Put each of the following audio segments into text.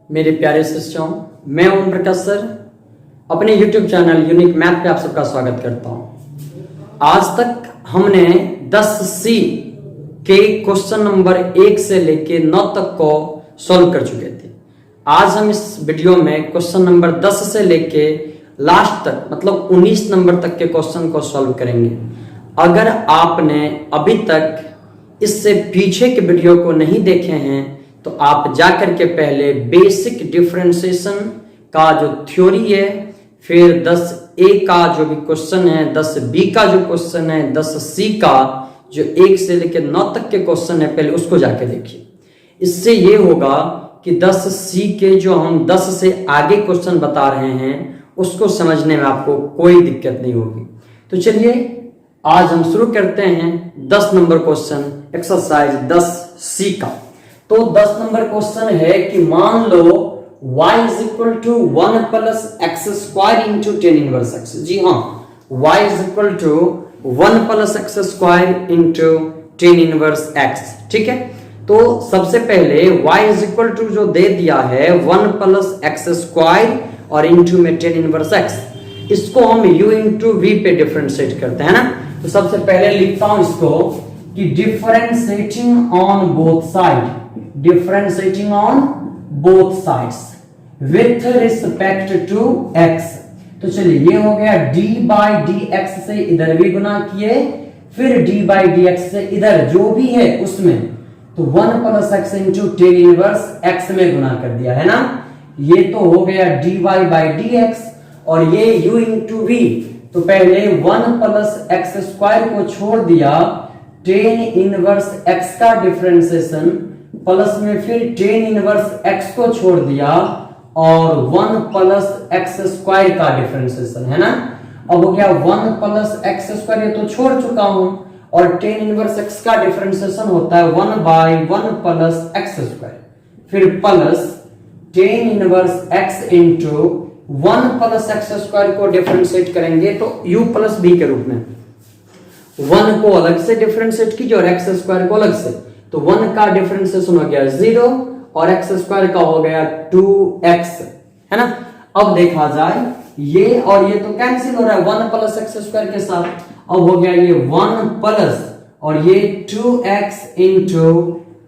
मेरे प्यारे शिष्यों, मैं ओम प्रकाश सर अपने YouTube चैनल यूनिक मैथ पे आप सबका स्वागत करता हूं। आज तक हमने 10C के क्वेश्चन नंबर 1 से लेके 9 तक को सॉल्व कर चुके थे। आज हम इस वीडियो में क्वेश्चन नंबर 10 से लेके लास्ट तक मतलब 19 नंबर तक के क्वेश्चन को सॉल्व करेंगे। अगर आपने अभी तक इससे पीछे के वीडियो को नहीं देखे हैं तो आप जाकर के पहले बेसिक डिफरेंशिएशन का जो थ्योरी है, फिर 10A का जो भी क्वेश्चन है, 10B का जो क्वेश्चन है, 10C का जो 1 से लेकर 9 तक के क्वेश्चन है, पहले उसको जाके देखिए। इससे ये होगा कि 10C के जो हम 10 से आगे क्वेश्चन बता रहे हैं उसको समझने में आपको कोई दिक्कत नहीं होगी। तो चलिए आज हम शुरू करते हैं 10 नंबर क्वेश्चन एक्सरसाइज 10C का। तो 10 नंबर क्वेश्चन है कि मान लो y is equal to 1 plus x square into tan inverse x। जी हाँ, y is equal to 1 plus x square into tan inverse x। ठीक है, तो सबसे पहले y is equal to जो दे दिया है 1 plus x square और इंटू में tan inverse x, इसको हम u इंटू v पे डिफरेंशिएट करते हैं ना। तो सबसे पहले लिखता हूं इसको कि differentiating on both side, differentiating on both sides with respect to x। तो चलिए ये हो गया d बाई dx से इधर भी गुना किए, फिर d बाई dx से इधर जो भी है उसमें तो 1 plus x into tan inverse x में गुना कर दिया है ना। ये तो हो गया dy बाई dx और ये u इंटू v। तो पहले 1 प्लस एक्स स्क्वायर को छोड़ दिया, टेन इनवर्स x का डिफरेंशिएशन प्लस में फिर टेन इनवर्स x को छोड़ दिया और 1 प्लस एक्स स्क्वायर का डिफरेंशिएशन है ना। अब हो गया 1 प्लस एक्स स्क्वायर, ये तो छोड़ चुका हूं, और टेन इनवर्स x का डिफरेंशिएशन होता है 1 बाई 1 प्लस एक्स स्क्वायर, फिर plus tan inverse x into 1 plus x square को डिफरेंशिएट करेंगे तो u प्लस b के रूप में 1 को अलग से डिफरेंशिएट कीजिए और एक्स स्क्वायर को अलग से, तो 1 का डिफरेंशिएशन हो गया 0 और एक्स स्क्वायर का हो गया 2x है ना। अब देखा जाए ये और ये तो कैंसिल हो रहा है 1 प्लस एक्स स्क्वायर के साथ। अब हो गया ये 1 प्लस और ये 2x into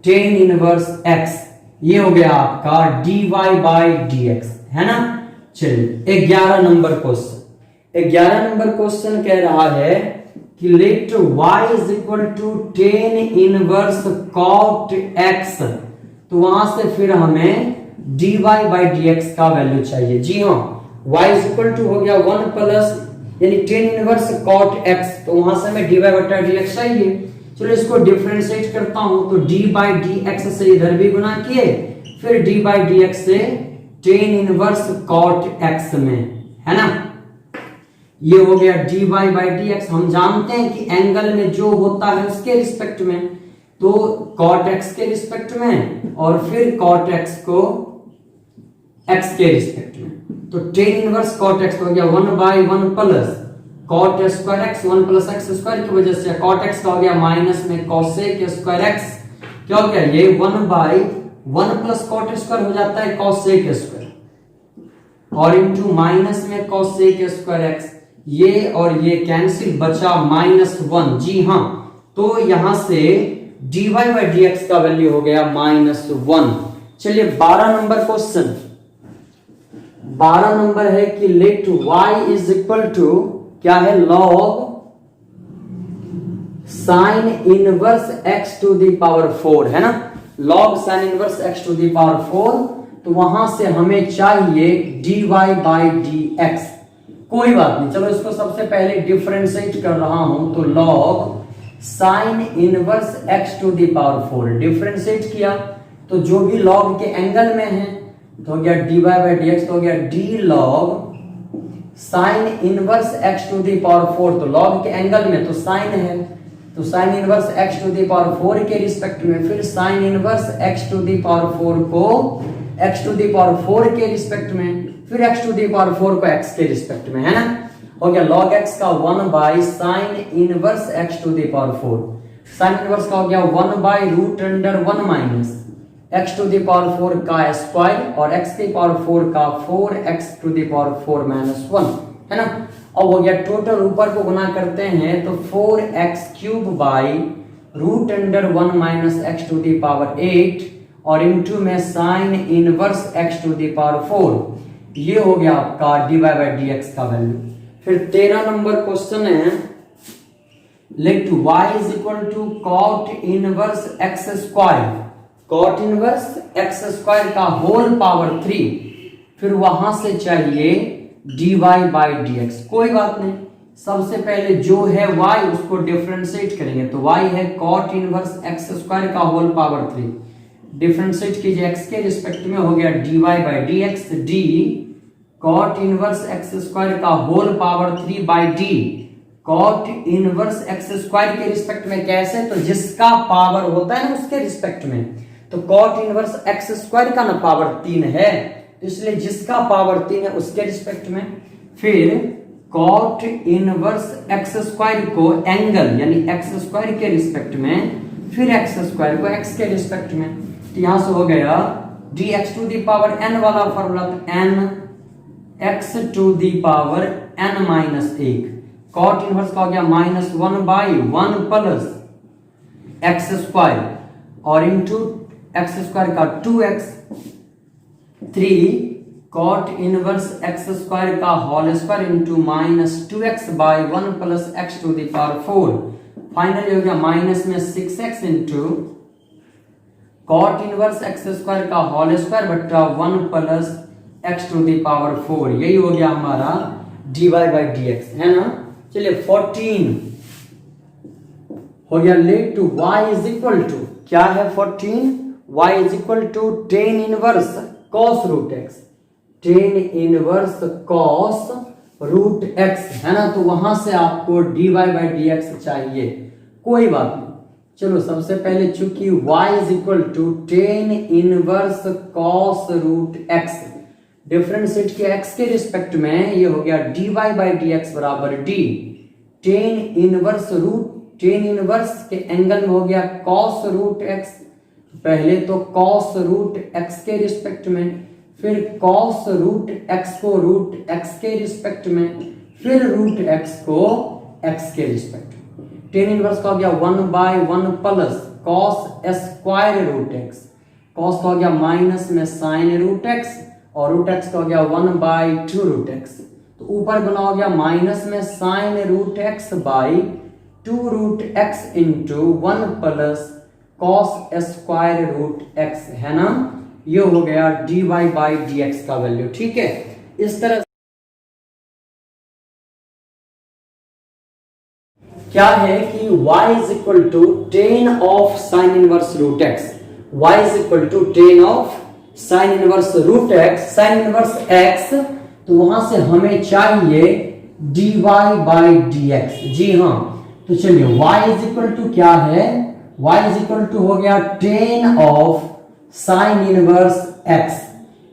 tan inverse x, ये हो गया आपका dy बाई dx है ना। चलिए 11 नंबर क्वेश्चन, 11 नंबर क्वेश्चन कह रहा है कि let y is equal to tan inverse cot x। तो वहां से फिर हमें dy बाई dx का वैल्यू चाहिए। जी हाँ, y इज इक्वल टू हो गया 1 प्लस यानी टेन इनवर्स cot x, तो वहां से हमें dy बटा dx चाहिए। चलो इसको डिफरेंशिएट करता हूं, तो d बाई dx से इधर भी गुना किए, फिर d बाई dx से टेन इनवर्स cot x में है ना। ये हो गया dy बाई dx। हम जानते हैं कि एंगल में जो होता है उसके रिस्पेक्ट में, तो cot x के रिस्पेक्ट में और फिर cot x को x के रिस्पेक्ट में, तो टेन इनवर्स cot x हो गया 1 by 1 plus cot square x, 1 plus x square की वजह से cot x का हो गया माइनस में cosec स्क्वायर x, क्या हो गया ये 1 बाई 1 प्लस cot स्क्वायर हो जाता है cosec स्क्वायर और इंटू माइनस में cosec स्क्वायर x, ये और ये कैंसिल, बचा -1। जी हाँ, तो यहां से dy बाई dx का वैल्यू हो गया -1। चलिए 12 नंबर क्वेश्चन, 12 नंबर है कि let y is equal to क्या है, log sine inverse x to the power 4 है ना। log sine inverse x to the power 4, तो वहां से हमें चाहिए dy बाई dx। कोई बात नहीं, चलो इसको सबसे पहले डिफरेंशिएट कर रहा हूं, तो log sine inverse x to the power 4 differentiate किया, तो जो भी log के एंगल में है तो हो गया dy बाई dx, तो हो गया d log sine inverse x to the power 4, तो log के एंगल में तो साइन है, तो sine inverse x to the power 4 के रिस्पेक्ट में, फिर sine inverse x to the power 4 को x टू द पावर 4 के रिस्पेक्ट में, फिर x टू द पावर 4 को x के रिस्पेक्ट में है ना। हो गया log x का 1 by sine inverse x to the power 4, sine inverse का हो गया 1 by root under 1 minus x to the power 4 का स्क्वायर और एक्स की पावर 4 का 4x to the power 4 minus 1, है ना। अब हो गया टोटल, ऊपर को गुना करते हैं तो 4x³ by root under 1 minus x to the power 8 और इनटू में sine inverse x to the power 4। ये हो गया आपका dy बाई dx का वैल्यू। फिर 13 नंबर क्वेश्चन है, let y is equal to cot inverse x square, cot inverse x square का होल पावर 3। फिर वहां से चाहिए dy बाई dx। कोई बात नहीं, सबसे पहले जो है y उसको डिफरेंशिएट करेंगे, तो y है कॉट इनवर्स x स्क्वायर का होल पावर 3, डिफरेंशिएट कीजिए x के रिस्पेक्ट में, हो गया dy by dx, d cot inverse x square का whole power 3 by d cot inverse x square के रिस्पेक्ट में। कैसे, तो जिसका पावर होता है ना उसके रिस्पेक्ट में, तो कॉट इनवर्स x स्क्वायर का ना पावर 3 है, तो इसलिए जिसका पावर 3 है उसके रिस्पेक्ट में। फिर कॉट इनवर्स x स्क्वायर को एंगल यानी x स्क्वायर के रिस्पेक्ट में, फिर x स्क्वायर को x के रिस्पेक्ट में, तो यहां से हो गया dx to the power n वाला formula, n x to the power n minus 1, cot inverse का हो गया minus 1 by 1 plus x square और इंटू एक्स स्क्वायर का 2x, 3 cot inverse x square का whole square into minus 2x by 1 plus X to the power 4। Finally हो गया minus में 6x into cot inverse x square का whole square बट्टा 1 plus X to the power 4। यही हो गया हमारा dy बाई dx, है ना। चलिए 14 हो गया, let to y is equal to, क्या है 14, y is equal to tan inverse cos root x, tan inverse cos root x, है ना। तो वहां से आपको dy बाई dx चाहिए, कोई बात नहीं। चलो सबसे पहले चूंकि y is equal to tan inverse cos root x, differentiate किया x के रिस्पेक्ट में, ये हो गया dy बाई dx बराबर d tan inverse root, tan inverse के एंगल में हो गया कॉस रूट x, पहले तो कॉस रूट x के रिस्पेक्ट में, फिर कॉस रूट x को रूट x के रिस्पेक्ट में, फिर रूट x को x के रिस्पेक्ट में। टेन इनवर्स का हो गया 1 by 1 plus cos square root x, cos का हो गया माइनस में साइन रूट x और रूट x का हो गया 1 बाई 2 रूट x, तो ऊपर बना हो गया माइनस में sine root x by 2 root x into 1 plus cos square root x, है ना। ये हो गया dy बाई dx का वैल्यू, ठीक है। इस तरह क्या है कि y is equal to tan of sine inverse root x, y is equal to tan of sine inverse root x, sine inverse x, तो वहां से हमें चाहिए dy बाई dx। जी हाँ, तो चलिए y इज इक्वल टू क्या है, y इज इक्वल टू हो गया ten of sine inverse x।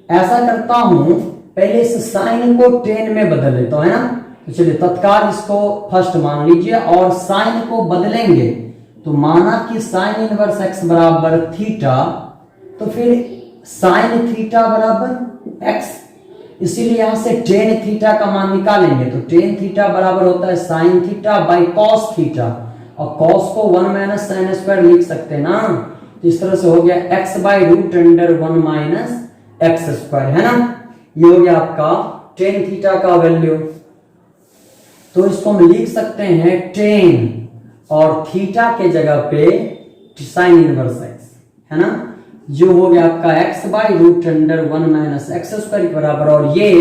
ऐसा करता हूं, पहले इस साइन को टेन में बदल लेता हूं, है ना। तो चलिए तत्काल इसको फर्स्ट मान लीजिए और साइन को बदलेंगे, तो माना कि साइन इनवर्स x बराबर थीटा, तो फिर साइन थीटा बराबर x, इसीलिए यहां से टेन थीटा का मान निकालेंगे, तो टेन थीटा बराबर होता है sine theta by cos theta, और कॉस को 1 माइनस साइन स्क्वायर लिख सकते हैं ना। तो इस तरह से हो गया x by root under 1 minus x square, है ना। ये हो गया आपका टेन थीटा का वैल्यू। तो इसको हम लिख सकते हैं टेन और थीटा के जगह पे साइन इनवर्स x, है ना, जो हो गया आपका x by root under 1 minus x square के बराबर, और ये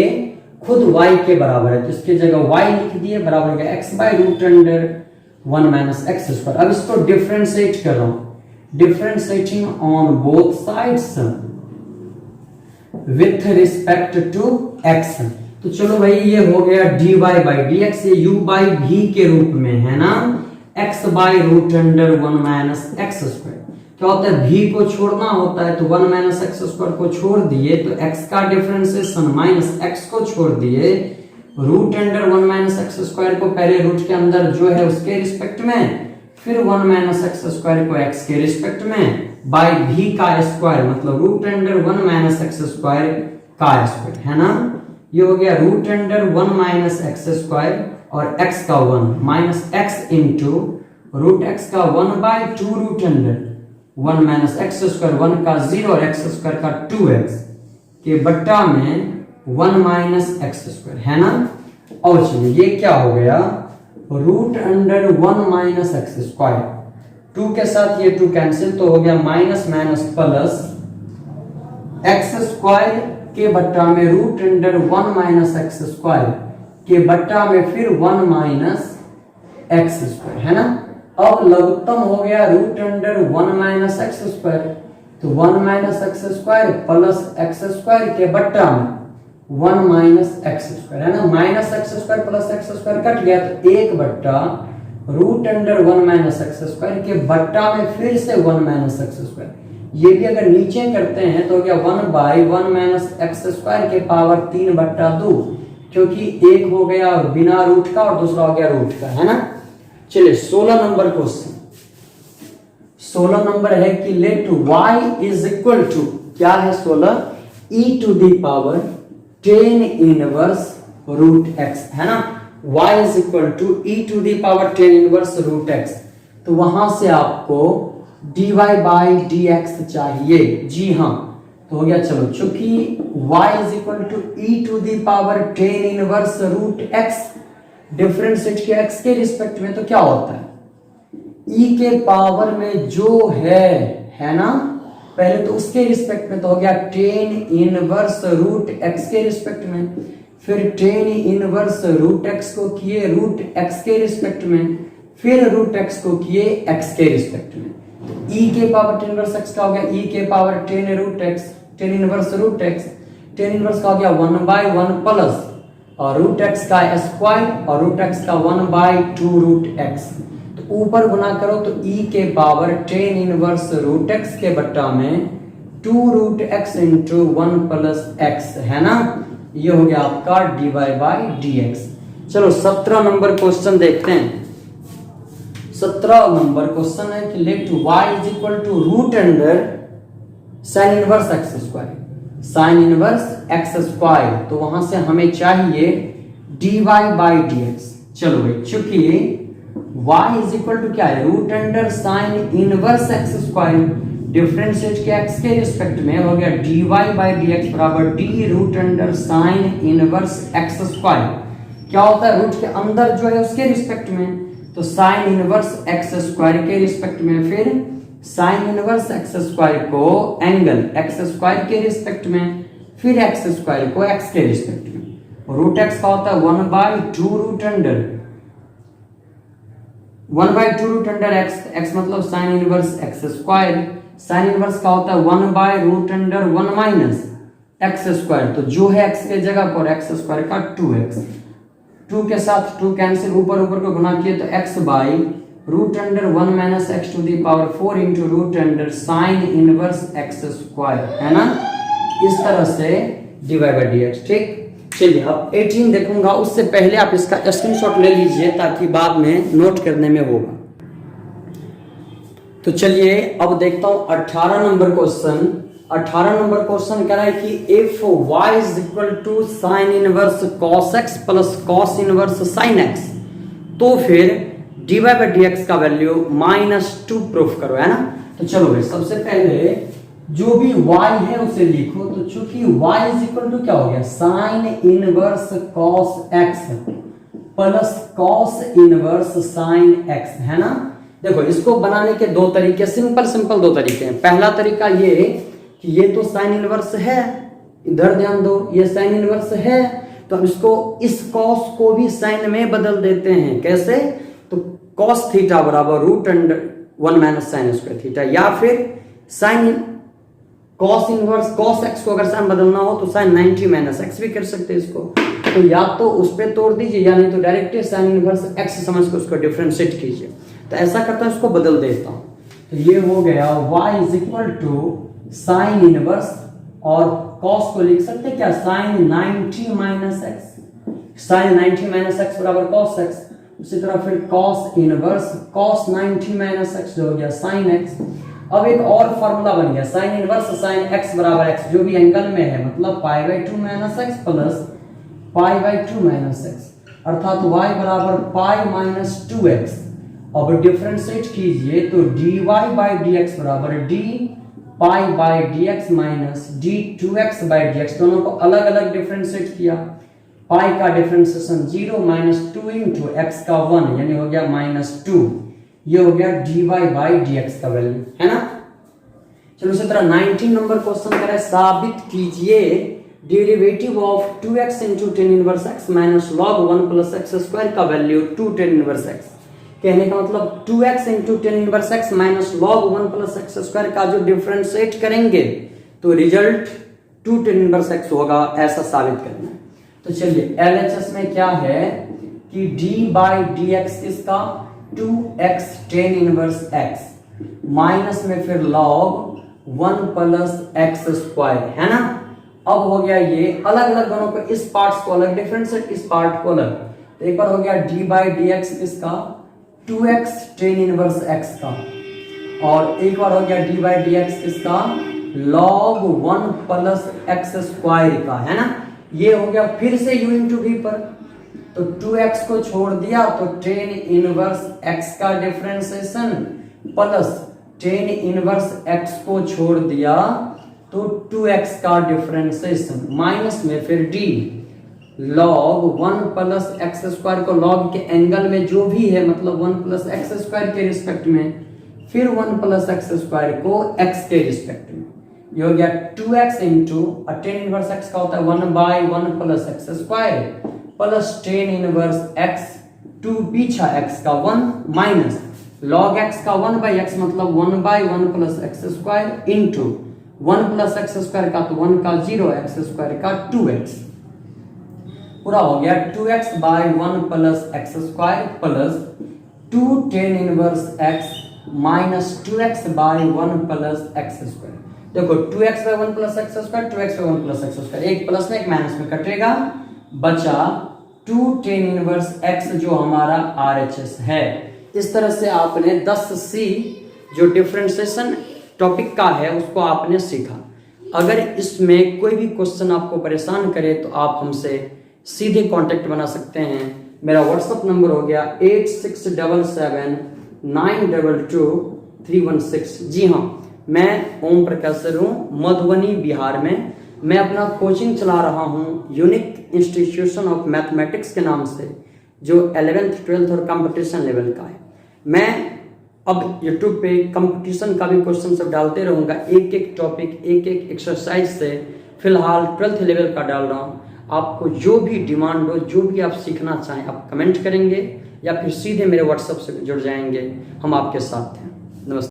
खुद y के बराबर है, तो इसके जगह y लिख दिए, बराबर हो गया x by root under 1 minus x square. अब इसको डिफरेंशिएट कर रहा हूं, differentiating on both sides with respect to x। तो चलो भाई ये हो गया dy बाई dx, ये u बाई v के रूप में, है ना, x by root under 1 minus x square. क्या होता है, v को छोड़ना होता है, तो 1 माइनस एक्स स्क्वायर को छोड़ दिए तो x का डिफरेंशिएशन माइनस x को छोड़ दिए, root under 1 minus x square को पहले रूट के अंदर जो है उसके रिस्पेक्ट में, फिर 1 माइनस एक्स स्क्वायर को x के रिस्पेक्ट में, बाय भी का स्क्वायर, मतलब root under 1 minus x square का स्क्वायर, है ना। ये हो गया root under 1 minus x square और x का 1 minus x into root x का 1 by 2 root under 1 minus x square, 1 का 0 और एक्स स्क्वायर का 2x के बट्टा में 1 माइनस एक्स स्क्वायर, है ना। और चलिए ये क्या हो गया, root under 1 minus x square, 2 के साथ ये 2 कैंसिल, तो हो गया minus minus plus x square के बट्टा में root under 1 minus x square के बट्टा में फिर 1 माइनस एक्स स्क्वायर, है ना। अब लघुत्तम हो गया root under 1 minus x square, तो 1 minus x square plus x square के बट्टा में 1 माइनस एक्स स्क्वायर, है ना। Minus x square plus x square cut गया, तो 1 बट्टा root under 1 minus x square के बट्टा में फिर से 1 माइनस एक्स स्क्वायर। ये भी अगर नीचे करते हैं तो क्या 1 बाई 1 माइनस एक्स स्क्वायर के पावर 3 बट्टा 2, क्योंकि एक हो गया बिना रूट का और दूसरा हो गया रूट का, है ना। चलिए 16 नंबर क्वेश्चन, 16 नंबर है कि let y is equal to, क्या है 16, e to the power 10 inverse root x, है ना। y is equal to e to the power 10 inverse root x, तो वहां से आपको dy बाई dx चाहिए, जी हाँ। तो हो गया, चलो चूंकि y is equal to e to the power 10 inverse root x differentiate किया x के रिस्पेक्ट में, तो क्या होता है, e के पावर में जो है ना, पहले तो उसके रिस्पेक्ट में, तो हो गया 10 इनवर्स रूट x के रिस्पेक्ट में, फिर 10 इनवर्स रूट x को किए रूट x के रिस्पेक्ट में, फिर रूट x को किए x के रिस्पेक्ट में। e के पावर 10 इनवर्स x का हो गया e के power 10 root x, 10 inverse root x, 10 inverse का हो गया 1 बाई 1 प्लस और रूट x का स्क्वायर और रूट x का 1 बाई 2 रूट x, तो ऊपर गुना करो तो e के पावर 10 इनवर्स रूट x के बट्टा में 2 root x into 1 plus x, है ना। ये हो गया आपका dy बाई dx। चलो 17 नंबर क्वेश्चन देखते हैं। 17 नंबर क्वेश्चन है कि let y is equal to root under sine inverse x square, sine inverse x square, तो वहां से हमें चाहिए dy बाई dx। चलो भाई, चूंकि y इज इक्वल टू क्या है, root under sine inverse x square differentiate किया x के रिस्पेक्ट में, हो गया dy बाई dx बराबर d root under sine inverse x square. क्या होता है, रूट के अंदर जो है उसके रिस्पेक्ट में, तो साइन इनवर्स एक्स स्क्वायर के रिस्पेक्ट में, फिर साइन इनवर्स एक्स स्क्वायर को एंगल एक्स स्क्वायर के रिस्पेक्ट में, फिर एक्स स्क्वायर को एक्स के रिस्पेक्ट में। रूट एक्स का होता है 1 by 2 root under 1 by 2 root under x, x मतलब sine inverse x square, sine inverse का होता है 1 by root under 1 minus x square, तो जो है एक्स के जगह पर एक्स स्क्वायर का 2x, 2 के साथ 2 कैंसिल, ऊपर ऊपर को गुना किए तो x by root under 1 minus x to the power 4 into root under sine inverse x square, है ना। इस तरह से dy बाई dx, ठीक। चलिए अब 18 देखूंगा, उससे पहले आप इसका स्क्रीनशॉट ले लीजिए ताकि बाद में नोट करने में होगा। तो चलिए अब देखता हूं 18 नंबर क्वेश्चन। 18 नंबर क्वेश्चन कह रहा है कि if y is equal to sine inverse cos x plus cos inverse sin x, तो फिर dy बाई dx का वैल्यू -2 प्रूफ करो, है ना। तो चलो भाई, सबसे पहले जो भी y है उसे लिखो, तो चूंकि y इज इक्वल टू क्या हो गया, sign inverse cos x plus cos inverse sin x, है ना। देखो इसको बनाने के दो तरीके, सिंपल दो तरीके हैं। पहला तरीका ये कि ये तो साइन इनवर्स है, इधर ध्यान दो, ये साइन इनवर्स है, तो हम इसको इस cos को भी साइन में बदल देते हैं। कैसे, तो cos थीटा बराबर root under 1 minus sine square theta, या फिर sine cos inverse cos x को अगर साइन बदलना हो तो साइन 90 माइनस x भी कर सकते हैं इसको। तो या तो उस पर तोड़ दीजिए या नहीं तो डायरेक्ट साइन इनवर्स x समझ के उसको डिफरेंशिएट कीजिए। तो ऐसा करता हूं, इसको बदल देता हूं। तो ये हो गया y is equal to sine inverse, और cos को लिख सकते क्या, sine 90 minus x, sine 90 minus x बराबर cos x। उसी तरह फिर cos inverse cos 90 minus x जो हो गया sin x। अब एक और फॉर्मूला बन गया, साइन इनवर्स साइन एक्स बराबर एक्स, जो भी एंगल में है, मतलब pi by 2 minus x plus pi by 2 minus x, अर्थात y बराबर पाई माइनस 2x। अब डिफरेंशिएट कीजिए तो dy बाई dx बराबर d pi by dx minus d2x by dx, दोनों को अलग अलग डिफरेंशिएट किया। पाई का डिफरेंशिएशन 0 माइनस 2 इंटू एक्स का 1 यानी हो गया -2, ये हो गया dy बाई dx का वैल्यू, है ना। चलो इसी तरह 19 नंबर क्वेश्चन करें, साबित कीजिए derivative of 2x into tan inverse x minus log 1 plus x square का वैल्यू 2 टेन इनवर्स x। कहने का मतलब 2x into tan inverse x minus log 1 plus x square का जो डिफरेंशिएट करेंगे तो रिजल्ट 2 टेन इनवर्स x होगा, ऐसा साबित करना है। तो चलिए LHS में क्या है कि d बाई डी एक्स इसका 2x tan inverse x minus में फिर log 1 प्लस एक्स स्क्वायर, है ना। अब हो गया ये अलग अलग दोनों को, इस पार्ट्स को अलग डिफरेंशिएट, इस पार्ट को अलग। तो एक बार हो गया d बाई डी एक्स इसका 2x टेन इनवर्स x का, और एक बार हो गया d बाई डी एक्स इसका log 1 प्लस एक्स स्क्वायर का, है ना। ये हो गया फिर से u इंटू v पर, तो 2x को छोड़ दिया तो टेन इनवर्स x का differentiation plus tan inverse x को छोड़ दिया तो 2x का डिफरेंशिएशन माइनस में फिर d log 1 plus x square को log के एंगल में जो भी है, मतलब 1 प्लस एक्स स्क्वायर के रिस्पेक्ट में, फिर 1 प्लस एक्स स्क्वायर को x के रिस्पेक्ट में, ये हो गया 2x into tan inverse x का होता है 1 by 1 plus x square plus tan inverse x 2 पीछा x का 1 माइनस log x का 1 बाई x मतलब 1 by 1 plus x square into 1 plus x square का तो 1 का 0 एक्स स्क्वायर का 2x, पूरा हो गया 2x by 1 plus x square plus 2 tan inverse x minus 2x by 1 plus x square. देखो 2x by 1 plus x square, 2x by 1 plus x square, एक plus में एक माइनस में कटेगा, बचा 2 टेन इनवर्स x जो हमारा RHS है। इस तरह से आपने 10C जो डिफरेंशिएशन टॉपिक का है उसको आपने सीखा। अगर इसमें कोई भी क्वेश्चन आपको परेशान करे तो आप हमसे सीधे कांटेक्ट बना सकते हैं। मेरा व्हाट्सएप नंबर हो गया 8677922316। जी हाँ, मैं ओम प्रकाश सर हूँ, मधुबनी बिहार में। मैं अपना कोचिंग चला रहा हूँ यूनिक इंस्टीट्यूशन ऑफ मैथमेटिक्स के नाम से, जो 11th 12th और कंपटीशन लेवल का है। मैं अब यूट्यूब पे कंपटीशन का भी क्वेश्चन सब डालते रहूँगा, एक एक टॉपिक एक एक एक्सरसाइज से। फिलहाल 12th लेवल का डाल रहा हूँ। आपको जो भी डिमांड हो, जो भी आप सीखना चाहें, आप कमेंट करेंगे या फिर सीधे मेरे व्हाट्सएप से जुड़ जाएंगे, हम आपके साथ हैं। नमस्ते।